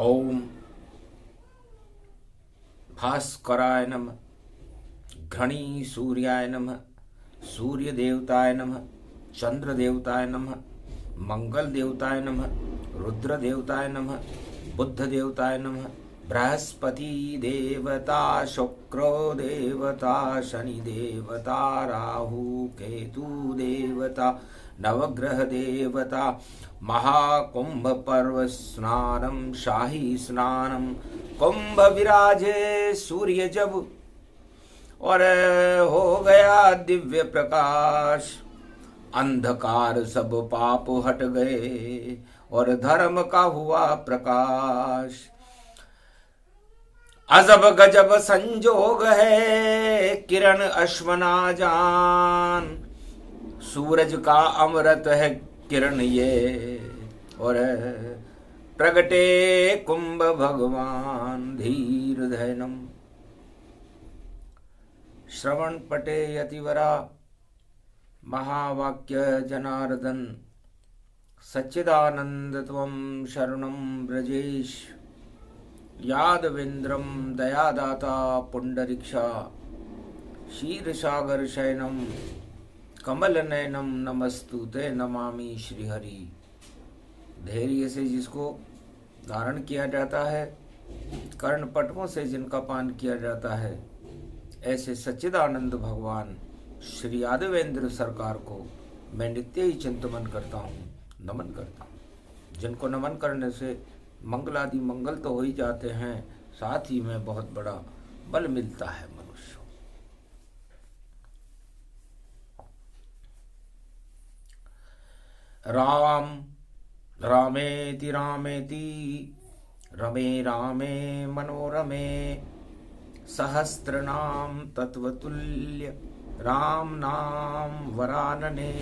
ओम भास्कराय नमः, घृणी सूर्याय नमः, सूर्य देवताय नमः, चंद्र देवताय नमः, मंगल देवताय नमः, रुद्र देवताय नमः, बुद्ध देवताय नमः, बृहस्पति देवता, शुक्र देवता, शनि देवता, राहु केतु देवता, नवग्रह देवता, महाकुंभ पर्व स्नानम शाही स्नानम, कुंभ विराजे सूर्य जब और हो गया दिव्य प्रकाश, अंधकार सब पाप हट गए और धर्म का हुआ प्रकाश। अजब गजब संजोग है किरण अश्वना जान, सूरज का अमृत है किरण ये और प्रगटे कुंभ भगवान धीर धैनम। श्रवण पटे यतिवरा महावाक्य जनार्दन, सच्चिदानंद त्वं शरणं ब्रजेश, यादवेन्द्रं दयादाता पुंडरीक्षा, क्षीरसागर शयनम कमल नयनम नमस्तुते नमामि श्रीहरि। धैर्य से जिसको धारण किया जाता है, कर्ण पटकों से जिनका पान किया जाता है, ऐसे सच्चिदानंद भगवान श्री यादवेंद्र सरकार को मैं नित्य ही चिंतन करता हूँ, नमन करता हूँ। जिनको नमन करने से मंगलादि मंगल तो हो ही जाते हैं, साथ ही में बहुत बड़ा बल मिलता है मनुष्य। राम रामेति रामेति रमे रामे मनोरमे, सहस्रनाम तत्वतुल्य राम नाम वरानने।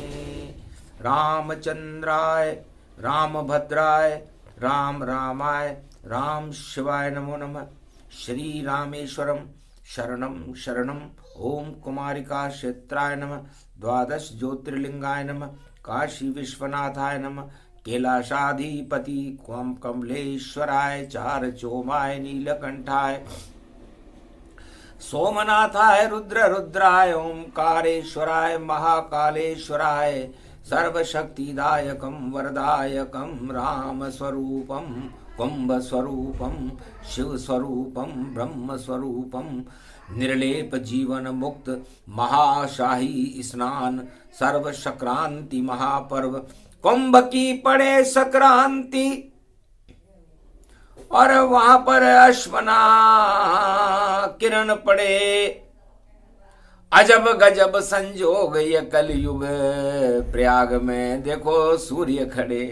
रामचंद्राय रामभद्राय राम रामाय राम शिवाय नमो नमः। श्री रामेश्वरम शरणम शरणम। ओम कुमारिका क्षेत्राय नमः। द्वादश ज्योतिर्लिंगाय नमः। काशी विश्वनाथाय नमः। कैलाशाधिपति क्वं कमलेश्वराय चार चोमाय नीलकंठाय सोमनाथाय रुद्र रुद्राय ओंकारेश्वराय महाकालेश्वराय सर्वशक्तिदायकं वरदायकं राम स्वरूपं कुंभ स्वरूपं शिव स्वरूपं ब्रह्म स्वरूपं निर्लेप जीवन मुक्त महाशाही स्नान सर्व संक्रांति महापर्व कुंभ की पड़े संक्रांति और वहां पर अश्वना किरण पड़े। अजब गजब संजोग ये कलयुग प्रयाग में देखो सूर्य खड़े।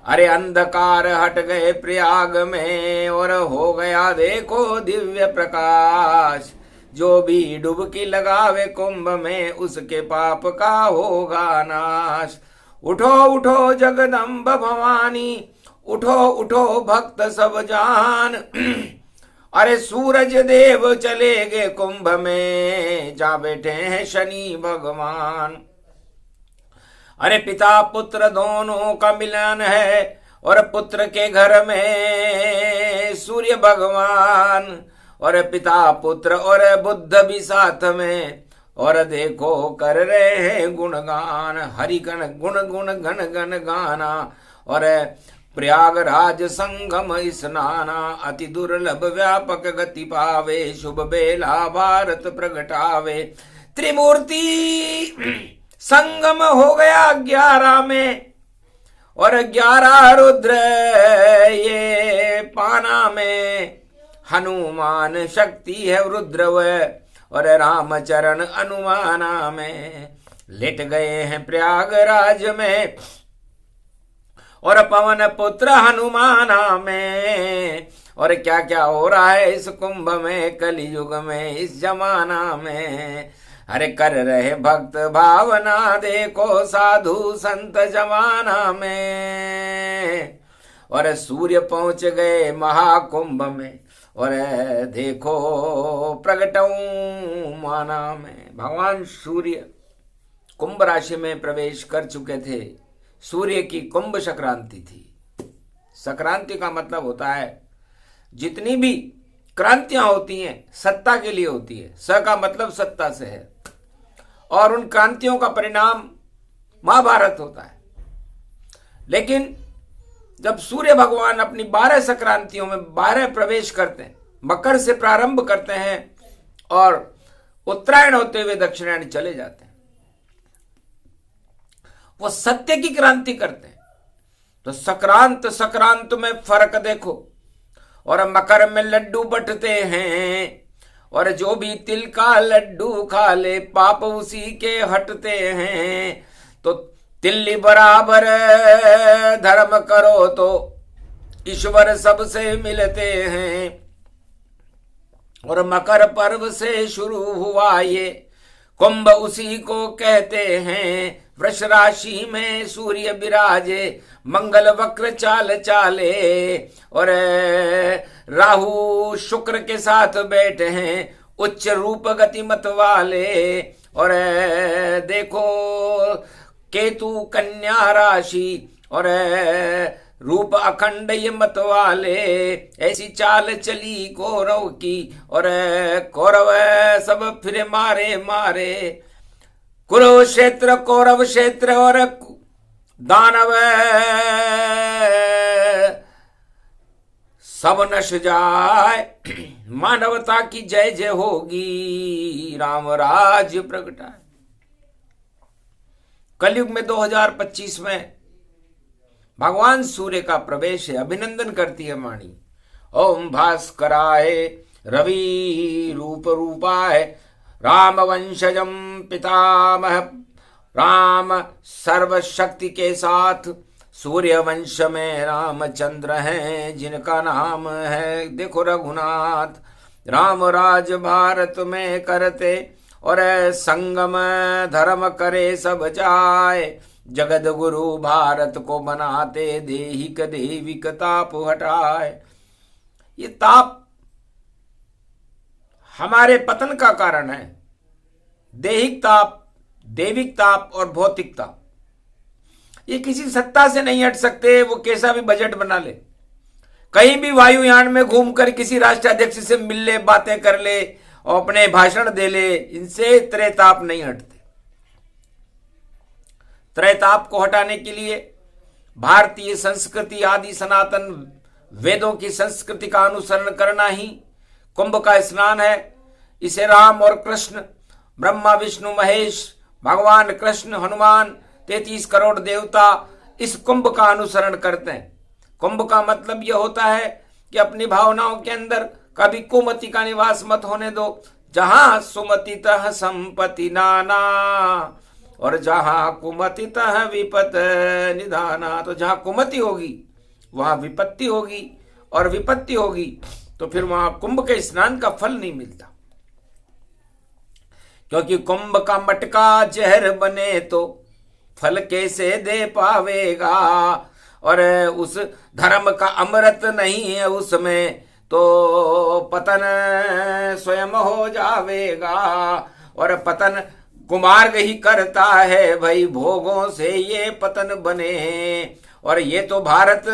अरे अंधकार हट गए प्रयाग में और हो गया देखो दिव्य प्रकाश। जो भी डुबकी लगावे कुंभ में उसके पाप का होगा नाश। उठो उठो जगदम्ब भवानी, उठो उठो भक्त सब जान। अरे सूरज देव चले गए कुंभ में, जा बैठे हैं शनि भगवान। अरे पिता पुत्र दोनों का मिलन है और पुत्र के घर में सूर्य भगवान और पिता पुत्र और बुद्ध भी साथ में। और देखो कर रहे हैं गुणगान, हरि गण गुण गुण घन घन गाना। और प्रयागराज संगम स्नाना, अति दुर्लभ व्यापक गति पावे। शुभ बेला भारत प्रगटावे, त्रिमूर्ति संगम हो गया 11 में और 11 रुद्र ये पाना में। हनुमान शक्ति है रुद्र और रामचरण अनुमाना में। लेट गए हैं प्रयागराज में और पवन पुत्र हनुमाना में। और क्या क्या हो रहा है इस कुंभ में, कलयुग में, इस जमाना में। अरे कर रहे भक्त भावना देखो साधु संत जमाना में। और सूर्य पहुंच गए महाकुंभ में और देखो प्रगटऊ माना में। भगवान सूर्य कुंभ राशि में प्रवेश कर चुके थे। सूर्य की कुंभ संक्रांति थी। संक्रांति का मतलब होता है जितनी भी क्रांतियां होती हैं सत्ता के लिए होती है। स का मतलब सत्ता से है और उन क्रांतियों का परिणाम महाभारत होता है। लेकिन जब सूर्य भगवान अपनी 12 संक्रांतियों में 12 प्रवेश करते हैं, मकर से प्रारंभ करते हैं और उत्तरायण होते हुए दक्षिणायन चले जाते हैं, वो सत्य की क्रांति करते हैं। तो संक्रांत में फर्क देखो। और मकर में लड्डू बंटते हैं और जो भी तिल का लड्डू खा ले पाप उसी के हटते हैं। तो तिल्ली बराबर धर्म करो तो ईश्वर सबसे मिलते हैं। और मकर पर्व से शुरू हुआ ये कुंभ उसी को कहते हैं। वृष राशि में सूर्य विराजे मंगल वक्र चाल चाले और राहु शुक्र के साथ बैठे हैं उच्च रूप गति मत वाले। और देखो केतु कन्या राशि और रूप अखंड ये मत वाले। ऐसी चाल चली कौरव की और कौरव सब फिर मारे मारे। कुरुक्षेत्र कौरव क्षेत्र और दानव सब नश जाए। मानवता की जय जय होगी राम राज्य प्रगटाए। कलयुग में 2025 में भगवान सूर्य का प्रवेश है। अभिनंदन करती है वाणी। ओम भास्कराय रवि रूप रूपाय राम वंशजम पितामह। राम सर्वशक्ति के साथ सूर्य वंश में रामचंद्र हैं जिनका नाम है देखो रघुनाथ। राम राज भारत में करते और संगम धर्म करे सब जाए। जगत गुरु भारत को बनाते देहिक देविक ताप हटाए। ये ताप हमारे पतन का कारण है। देहिक ताप, देविक ताप और भौतिक ताप ये किसी सत्ता से नहीं हट सकते। वो कैसा भी बजट बना ले, कहीं भी वायुयान में घूमकर किसी राष्ट्राध्यक्ष से मिल ले, बातें कर ले और अपने भाषण दे ले, इनसे त्रैताप नहीं हटते। त्रैताप को हटाने के लिए भारतीय संस्कृति आदि सनातन वेदों की संस्कृति का अनुसरण करना ही कुंभ का स्नान है। इसे राम और कृष्ण, ब्रह्मा विष्णु महेश, भगवान कृष्ण, हनुमान, 33 करोड़ देवता इस कुंभ का अनुसरण करते हैं। कुंभ का मतलब यह होता है कि अपनी भावनाओं के अंदर कभी कुमति का निवास मत होने दो। जहां सुमति तह संपत्ति नाना और जहां कुमति तह विपत निधाना। तो जहां कुमति होगी वहां विपत्ति होगी और विपत्ति होगी तो फिर वहां कुंभ के स्नान का फल नहीं मिलता। क्योंकि कुंभ का मटका जहर बने तो फल कैसे दे पावेगा। और उस धर्म का अमृत नहीं है उसमें तो पतन स्वयं हो जावेगा। और पतन कुमार्ग ही करता है भाई, भोगों से ये पतन बने। और ये तो भारत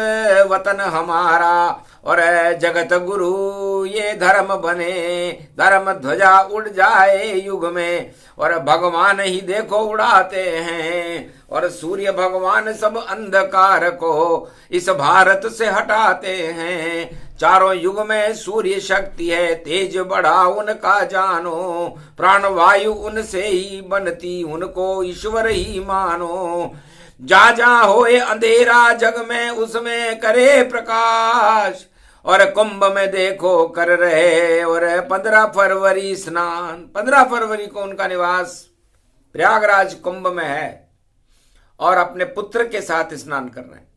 वतन हमारा और जगत गुरु ये धर्म बने। धर्म ध्वजा उड़ जाए युग में और भगवान ही देखो उड़ाते हैं। और सूर्य भगवान सब अंधकार को इस भारत से हटाते हैं। चारों युग में सूर्य शक्ति है, तेज बढ़ा उनका जानो। प्राण वायु उनसे ही बनती, उनको ईश्वर ही मानो। जा जा होए अंधेरा जग में उसमें करे प्रकाश। और कुंभ में देखो कर रहे और 15 फरवरी स्नान। 15 फरवरी को उनका निवास प्रयागराज कुंभ में है और अपने पुत्र के साथ स्नान कर रहे हैं।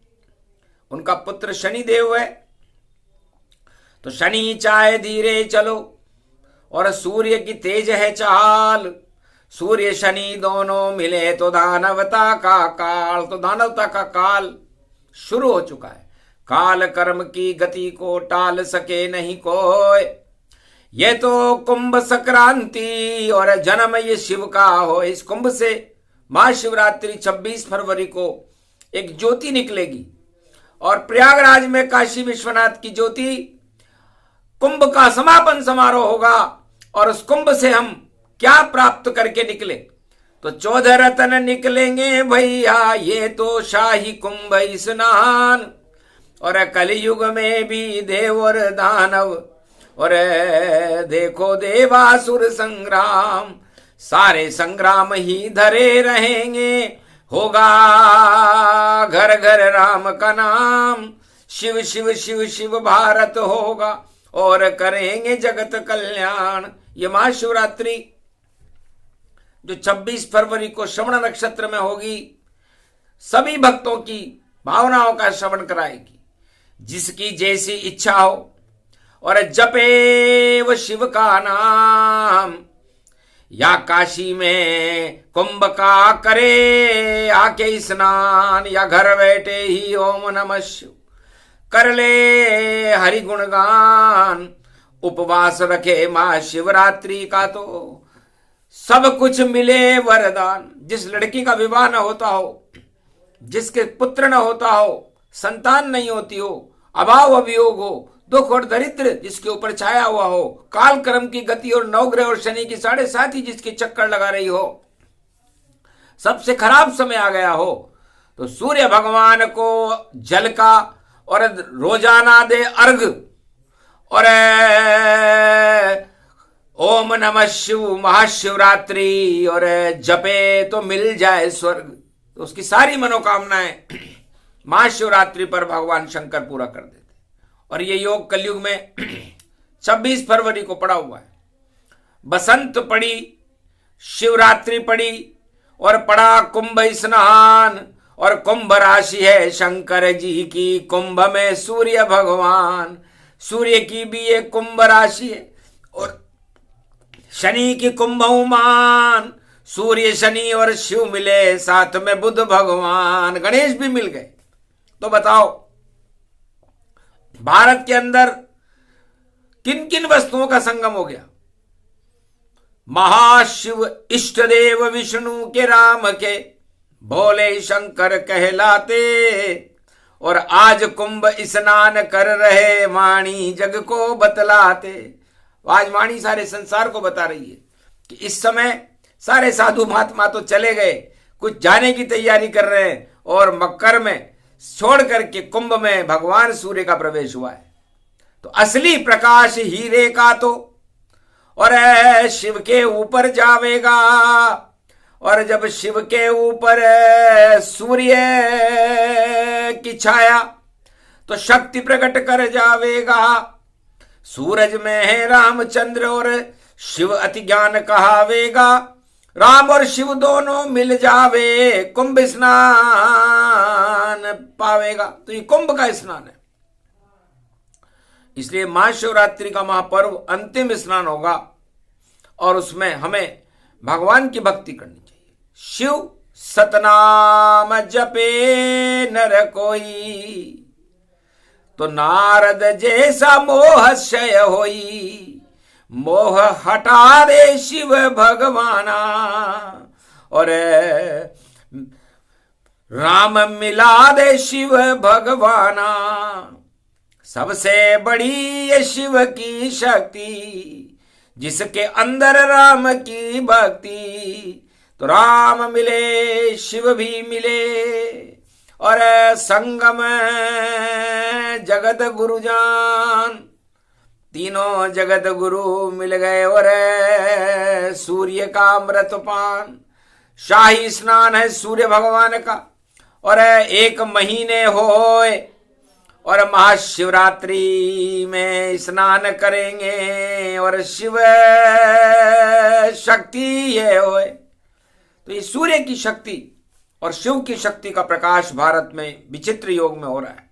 उनका पुत्र शनि देव है तो शनि चाहे धीरे चलो और सूर्य की तेज है चाल। सूर्य शनि दोनों मिले तो दानवता का काल। तो दानवता का काल शुरू हो चुका है। काल कर्म की गति को टाल सके नहीं कोई। ये तो कुंभ संक्रांति और जन्म ये शिव का हो। इस कुंभ से महाशिवरात्रि 26 फरवरी को एक ज्योति निकलेगी और प्रयागराज में काशी विश्वनाथ की ज्योति कुंभ का समापन समारोह होगा। और उस कुंभ से हम क्या प्राप्त करके निकले? तो 14 रत्न निकलेंगे भैया, ये तो शाही कुंभ स्नान। और कलयुग में भी देव और दानव, और देखो देवासुर संग्राम, सारे संग्राम ही धरे रहेंगे। होगा घर घर राम का नाम, शिव शिव शिव शिव भारत होगा, और करेंगे जगत कल्याण। ये महाशिवरात्रि जो 26 फरवरी को श्रवण नक्षत्र में होगी, सभी भक्तों की भावनाओं का श्रवण कराएगी। जिसकी जैसी इच्छा हो और जपे वो शिव का नाम, या काशी में कुंभ का करे आके स्नान, या घर बैठे ही ओम नमः शिव कर ले हरि गुणगान। उपवास रखे महाशिवरात्रि का तो सब कुछ मिले वरदान। जिस लड़की का विवाह न होता हो, जिसके पुत्र न होता हो, संतान नहीं होती हो, अभाव अभियोग हो, दुख और दरिद्र जिसके ऊपर छाया हुआ हो, काल कर्म की गति और नवग्रह और शनि की 7.5 ही जिसकी चक्कर लगा रही हो, सबसे खराब समय आ गया हो, तो सूर्य भगवान को जल का और रोजाना दे अर्घ, और ओम नमः शिव महाशिवरात्रि और जपे तो मिल जाए स्वर्ग। तो उसकी सारी मनोकामनाएं महाशिवरात्रि पर भगवान शंकर पूरा कर देते। और ये योग कलयुग में 26 फरवरी को पड़ा हुआ है। बसंत पड़ी, शिवरात्रि पड़ी, और पड़ा कुंभ स्नान। और कुंभ राशि है शंकर जी की, कुंभ में सूर्य भगवान, सूर्य की भी एक कुंभ राशि है। और शनि की कुंभ मान, सूर्य शनि और शिव मिले, साथ में बुध भगवान, गणेश भी मिल गए। तो बताओ भारत के अंदर किन किन वस्तुओं का संगम हो गया? महाशिव इष्ट देव विष्णु के, राम के, भोले शंकर कहलाते। और आज कुंभ स्नान कर रहे, वाणी जग को बतलाते। आज वाणी सारे संसार को बता रही है कि इस समय सारे साधु महात्मा तो चले गए, कुछ जाने की तैयारी कर रहे हैं, और मकर में छोड़ करके कुंभ में भगवान सूर्य का प्रवेश हुआ है। तो असली प्रकाश हीरे का तो और शिव के ऊपर जावेगा। और जब शिव के ऊपर सूर्य की छाया, तो शक्ति प्रकट कर जावेगा। सूरज में है रामचंद्र और शिव अति ज्ञान कहावेगा। राम और शिव दोनों मिल जावे, कुंभ स्नान पावेगा। तो ये कुंभ का स्नान है, इसलिए महाशिवरात्रि का महापर्व अंतिम स्नान होगा। और उसमें हमें भगवान की भक्ति करनी चाहिए। शिव सतनाम जपे नर कोई, तो नारद जैसा मोह क्षय होई। मोह हटा दे शिव भगवाना, और राम मिला दे शिव भगवाना। सबसे बड़ी ये शिव की शक्ति, जिसके अंदर राम की भक्ति। तो राम मिले शिव भी मिले, और संगम जगत गुरु जान। तीनों जगत गुरु मिल गए, और सूर्य का अमृत पान। शाही स्नान है सूर्य भगवान का, और 1 महीने होए, और महाशिवरात्रि में स्नान करेंगे, और शिव शक्ति ये होए। तो ये सूर्य की शक्ति और शिव की शक्ति का प्रकाश भारत में विचित्र योग में हो रहा है।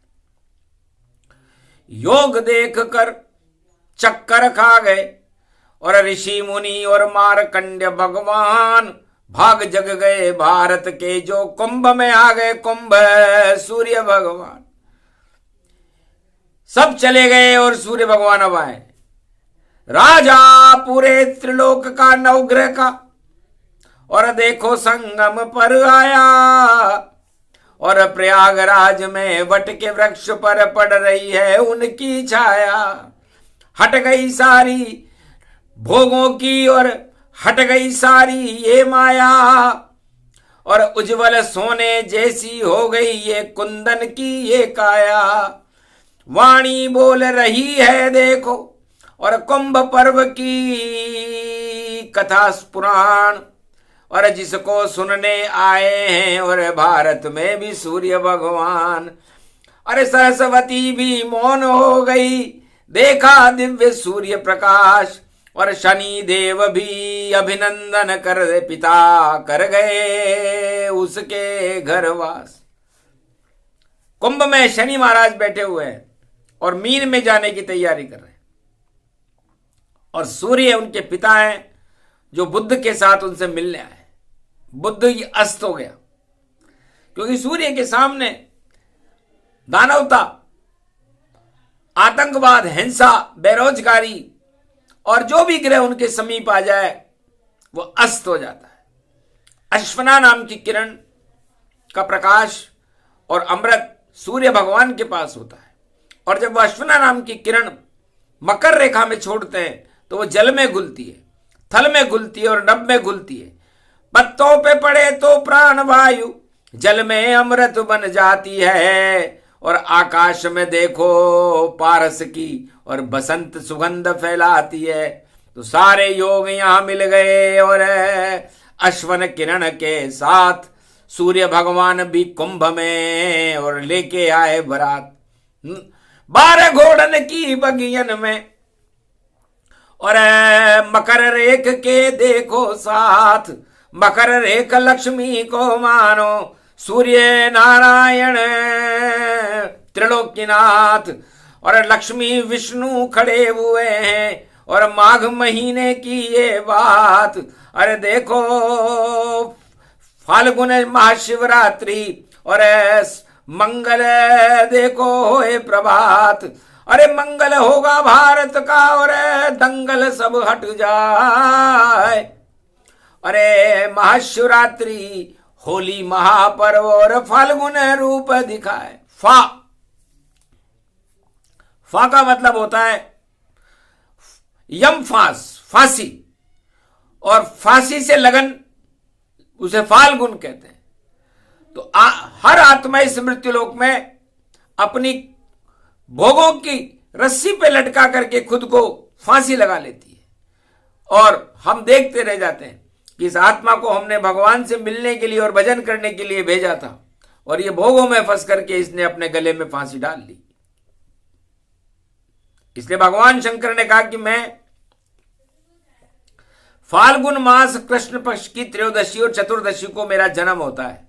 योग देख कर चक्कर खा गए, और ऋषि मुनि और मार्कंड्य भगवान भाग जग गए भारत के, जो कुंभ में आ गए। कुंभ सूर्य भगवान सब चले गए, और सूर्य भगवान अब आए। राजा पूरे त्रिलोक का, नवग्रह का, और देखो संगम पर आया। और प्रयागराज में वट के वृक्ष पर पड़ रही है उनकी छाया। हट गई सारी भोगों की और हट गई सारी ये माया, और उज्जवल सोने जैसी हो गई ये कुंदन की ये काया। वाणी बोल रही है देखो और कुंभ पर्व की कथा पुराण, और जिसको सुनने आए हैं और भारत में भी सूर्य भगवान। अरे सरस्वती भी मौन हो गई, देखा दिव्य सूर्य प्रकाश, और शनि देव भी अभिनंदन कर पिता कर गए उसके घर वास। कुंभ में शनि महाराज बैठे हुए हैं और मीन में जाने की तैयारी कर रहे हैं, और सूर्य उनके पिता हैं जो बुद्ध के साथ उनसे मिलने आए। बुद्ध ही अस्त हो गया, क्योंकि सूर्य के सामने दानवता, आतंकवाद, हिंसा, बेरोजगारी और जो भी ग्रह उनके समीप आ जाए वो अस्त हो जाता है। अश्वना नाम की किरण का प्रकाश और अमृत सूर्य भगवान के पास होता है, और जब वह अश्वना नाम की किरण मकर रेखा में छोड़ते हैं तो वो जल में घुलती है, थल में घुलती है और नभ में घुलती है। पत्तों पे पड़े तो प्राण वायु, जल में अमृत बन जाती है, और आकाश में देखो पारस की और बसंत सुगंध फैलाती है। तो सारे योग यहां मिल गए, और अश्वन किरण के साथ सूर्य भगवान भी कुंभ में, और लेके आए बारात 12 घोड़न की बगियन में, और मकर रेख के देखो साथ। मकर रेख लक्ष्मी को मानो, सूर्य नारायण त्रिलोकीनाथ, और लक्ष्मी विष्णु खड़े हुए हैं। और माघ महीने की ये बात, अरे देखो फाल्गुन महाशिवरात्रि, और मंगल देखो होए प्रभात। अरे मंगल होगा भारत का और दंगल सब हट जाए। अरे महाशिवरात्रि, होली महापर्व और फाल्गुन रूप दिखाए। फा का मतलब होता है यम फांस, फांसी, और फांसी से लगन, उसे फाल्गुन कहते हैं। तो हर आत्मा इस मृत्युलोक में अपनी भोगों की रस्सी पे लटका करके खुद को फांसी लगा लेती है, और हम देखते रह जाते हैं कि इस आत्मा को हमने भगवान से मिलने के लिए और भजन करने के लिए भेजा था, और ये भोगों में फंस करके इसने अपने गले में फांसी डाल ली। इसलिए भगवान शंकर ने कहा कि मैं फाल्गुन मास कृष्ण पक्ष की त्रयोदशी और चतुर्दशी को मेरा जन्म होता है,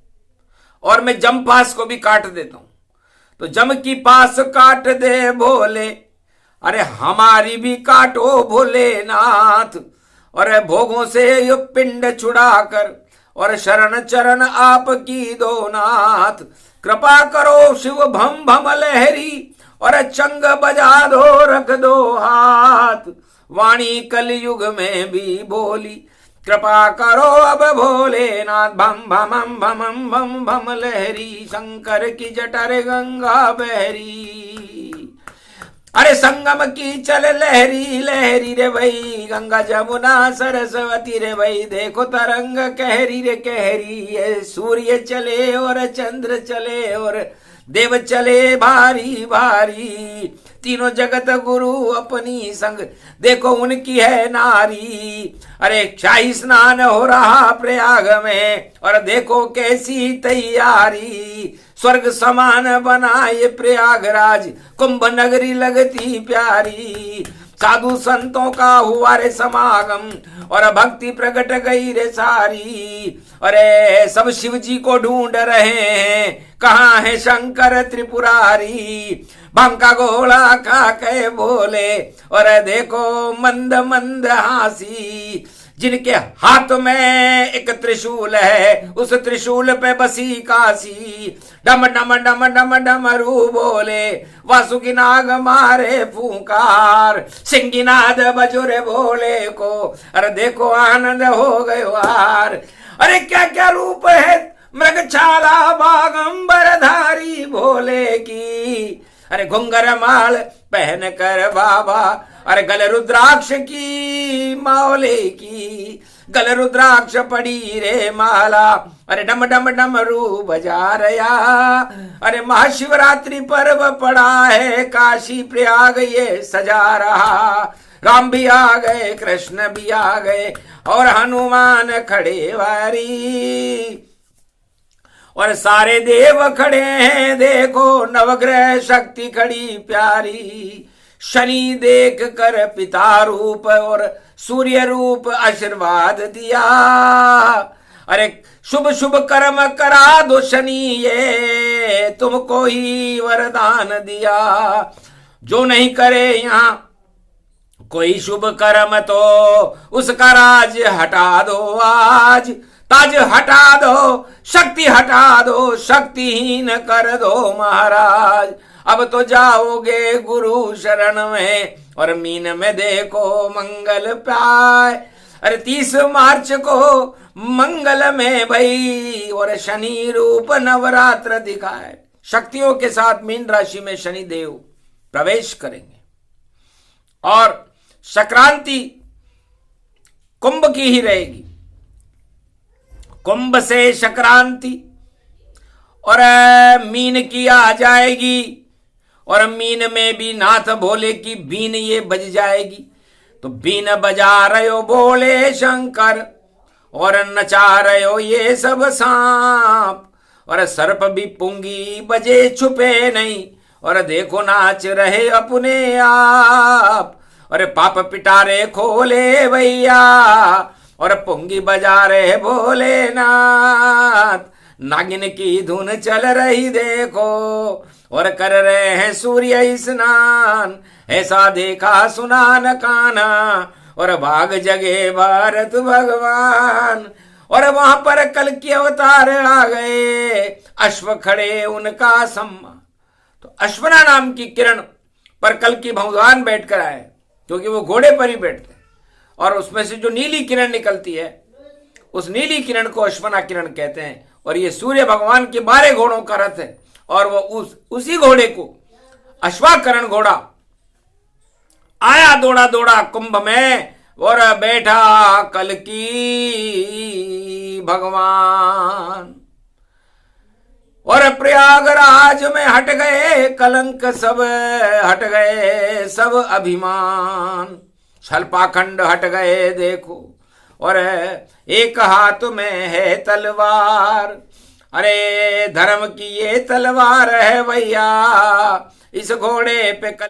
और मैं जम पास को भी काट देता हूं। तो जम की पास काट दे भोले, अरे हमारी भी काटो भोलेनाथ। और भोगों से यो पिंड छुड़ाकर, और शरण चरण आपकी दो नाथ। कृपा करो शिव भम भम लहरी, और चंग बजा दो रख दो हाथ। वाणी कलयुग में भी बोली, कृपा करो अब भोलेनाथ। भम भम भम भम भम लहरी, शंकर की जटर गंगा बहरी। अरे संगम की चल लहरी लहरी रे भाई, गंगा जमुना सरस्वती रे भाई। देखो तरंग कहरी रे कहरी, ये सूर्य चले और चंद्र चले और देव चले भारी भारी। तीनों जगत गुरु अपनी संग, देखो उनकी है नारी। अरे शाही स्नान हो रहा प्रयाग में, और देखो कैसी तैयारी। स्वर्ग समान बना ये प्रयागराज, कुंभ नगरी लगती प्यारी। साधु संतों का हुआ रे समागम, और भक्ति प्रकट गई रे सारी। अरे सब शिव जी को ढूंढ रहे हैं, कहाँ है शंकर त्रिपुरारी। भंका गोला खा के बोले, और देखो मंद मंद हासी। जिनके हाथ में एक त्रिशूल है, उस त्रिशूल पे बसी काशी। डम डम डम डम डमरू बोले, वासुकी नाग मारे फूंकार। सिंगिनाद बजुरे भोले को, अरे देखो आनंद हो गए वार। अरे क्या क्या रूप है मृगछाला बागंबरधारी भोले की। अरे घुंगर माल पहन कर बाबा, अरे गल रुद्राक्ष की मौले की। गल रुद्राक्ष पड़ी रे माला, अरे डम डम डमरू बजा रया। अरे महाशिवरात्रि पर्व पड़ा है, काशी प्रयाग ये सजा रहा। राम भी आ गए, कृष्ण भी आ गए, और हनुमान खड़े वारी। और सारे देव खड़े हैं देखो, नवग्रह शक्ति खड़ी प्यारी। शनि देख कर पिता रूप और सूर्य रूप आशीर्वाद दिया। अरे शुभ शुभ कर्म करा दो शनि ये, तुमको ही वरदान दिया। जो नहीं करे यहाँ कोई शुभ कर्म, तो उसका राज हटा दो आज। ताज हटा दो, शक्ति हटा दो, शक्तिहीन कर दो महाराज। अब तो जाओगे गुरु शरण में, और मीन में देखो मंगल पाए। अरे 30 मार्च को मंगल में भई, और शनि रूप नवरात्र दिखाए। शक्तियों के साथ मीन राशि में शनि देव प्रवेश करेंगे, और संक्रांति कुंभ की ही रहेगी। कुंभ से संक्रांति और मीन की आ जाएगी, और मीन में भी नाथ भोले की बीन ये बज जाएगी। तो बीन बजा रहे हो भोले शंकर, और नचा रहे हो ये सब सांप। और सर्प भी पुंगी बजे छुपे नहीं, और देखो नाच रहे अपने आप। और पाप पिटारे खोले भैया, और पुंगी बजा रहे भोलेनाथ। नागिन की धुन चल रही देखो, और कर रहे हैं सूर्य स्नान। ऐसा देखा सुना न काना, और भाग जगे भारत भगवान। और वहां पर कल की अवतार आ गए, अश्व खड़े उनका सम्मान। तो अश्वना नाम की किरण पर कल की भगवान बैठकर आए, क्योंकि वो घोड़े पर ही बैठते हैं, और उसमें से जो नीली किरण निकलती है, उस नीली किरण को अश्वना किरण कहते हैं। और ये सूर्य भगवान के 12 घोड़ों का रथ है, और वो उसी घोड़े को अश्वाकरण घोड़ा आया दौड़ा दौड़ा कुंभ में, और बैठा कल की भगवान। और प्रयागराज में हट गए कलंक सब, हट गए सब अभिमान। छल पाखंड हट गए देखो, और एक हाथ में है तलवार। अरे धर्म की ये तलवार है भैया, इस घोड़े पे